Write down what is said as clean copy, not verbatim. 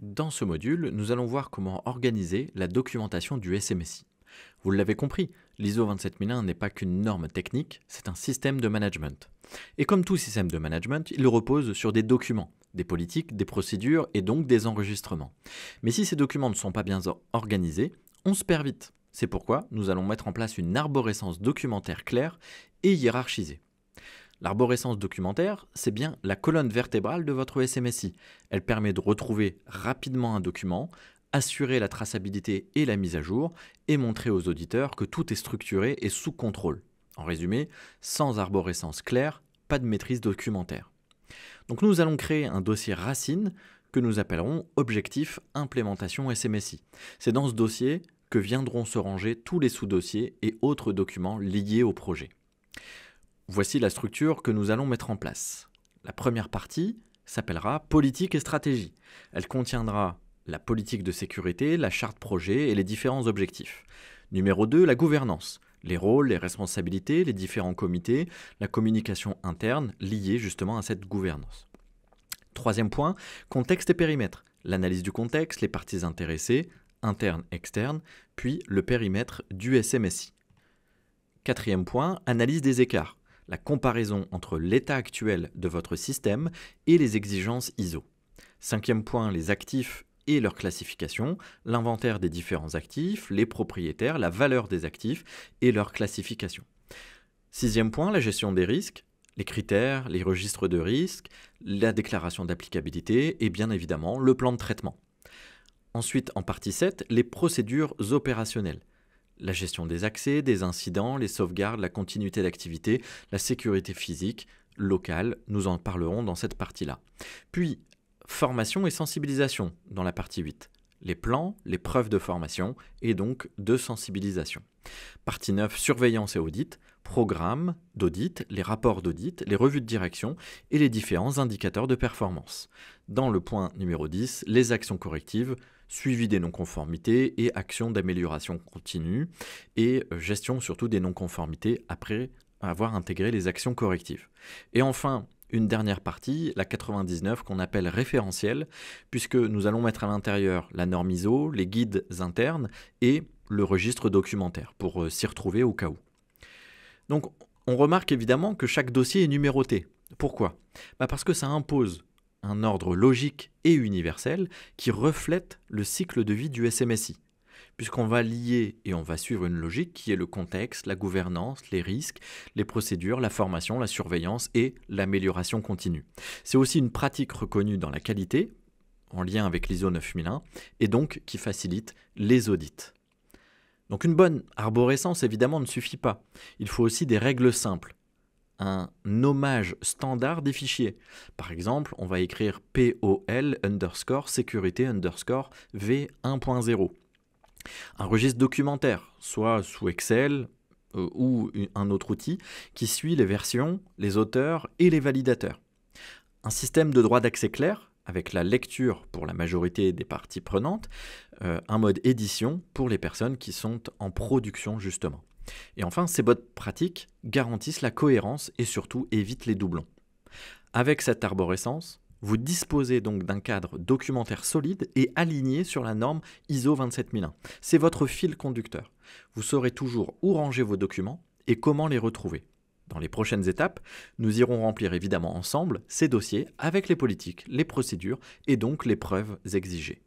Dans ce module, nous allons voir comment organiser la documentation du SMSI. Vous l'avez compris, l'ISO 27001 n'est pas qu'une norme technique, c'est un système de management. Et comme tout système de management, il repose sur des documents, des politiques, des procédures et donc des enregistrements. Mais si ces documents ne sont pas bien organisés, on se perd vite. C'est pourquoi nous allons mettre en place une arborescence documentaire claire et hiérarchisée. L'arborescence documentaire, c'est bien la colonne vertébrale de votre SMSI. Elle permet de retrouver rapidement un document, assurer la traçabilité et la mise à jour, et montrer aux auditeurs que tout est structuré et sous contrôle. En résumé, sans arborescence claire, pas de maîtrise documentaire. Donc nous allons créer un dossier racine que nous appellerons Objectif Implémentation SMSI. C'est dans ce dossier que viendront se ranger tous les sous-dossiers et autres documents liés au projet. Voici la structure que nous allons mettre en place. La première partie s'appellera Politique et stratégie. Elle contiendra la politique de sécurité, la charte projet et les différents objectifs. Numéro 2, la gouvernance. Les rôles, les responsabilités, les différents comités, la communication interne liée justement à cette gouvernance. Troisième point, contexte et périmètre. L'analyse du contexte, les parties intéressées, internes, externes, puis le périmètre du SMSI. Quatrième point, analyse des écarts. La comparaison entre l'état actuel de votre système et les exigences ISO. Cinquième point, les actifs et leur classification, l'inventaire des différents actifs, les propriétaires, la valeur des actifs et leur classification. Sixième point, la gestion des risques, les critères, les registres de risques, la déclaration d'applicabilité et bien évidemment le plan de traitement. Ensuite, en partie 7, les procédures opérationnelles. La gestion des accès, des incidents, les sauvegardes, la continuité d'activité, la sécurité physique, locale, nous en parlerons dans cette partie-là. Puis, formation et sensibilisation dans la partie 8. Les plans, les preuves de formation et donc de sensibilisation. Partie 9, surveillance et audit, programme d'audit, les rapports d'audit, les revues de direction et les différents indicateurs de performance. Dans le point numéro 10, les actions correctives, suivi des non-conformités et actions d'amélioration continue et gestion surtout des non-conformités après avoir intégré les actions correctives. Et enfin, une dernière partie, la 99 qu'on appelle référentiel, puisque nous allons mettre à l'intérieur la norme ISO, les guides internes et le registre documentaire pour s'y retrouver au cas où. Donc on remarque évidemment que chaque dossier est numéroté. Pourquoi ? Parce que ça impose un ordre logique et universel qui reflète le cycle de vie du SMSI, puisqu'on va lier et on va suivre une logique qui est le contexte, la gouvernance, les risques, les procédures, la formation, la surveillance et l'amélioration continue. C'est aussi une pratique reconnue dans la qualité, en lien avec l'ISO 9001, et donc qui facilite les audits. Donc une bonne arborescence évidemment ne suffit pas, il faut aussi des règles simples. Un nommage standard des fichiers. Par exemple, on va écrire POL _ sécurité _ V 1.0. Un registre documentaire, soit sous Excel ou un autre outil qui suit les versions, les auteurs et les validateurs. Un système de droit d'accès clair avec la lecture pour la majorité des parties prenantes, un mode édition pour les personnes qui sont en production justement. Et enfin, ces bonnes pratiques garantissent la cohérence et surtout évitent les doublons. Avec cette arborescence, vous disposez donc d'un cadre documentaire solide et aligné sur la norme ISO 27001. C'est votre fil conducteur. Vous saurez toujours où ranger vos documents et comment les retrouver. Dans les prochaines étapes, nous irons remplir évidemment ensemble ces dossiers avec les politiques, les procédures et donc les preuves exigées.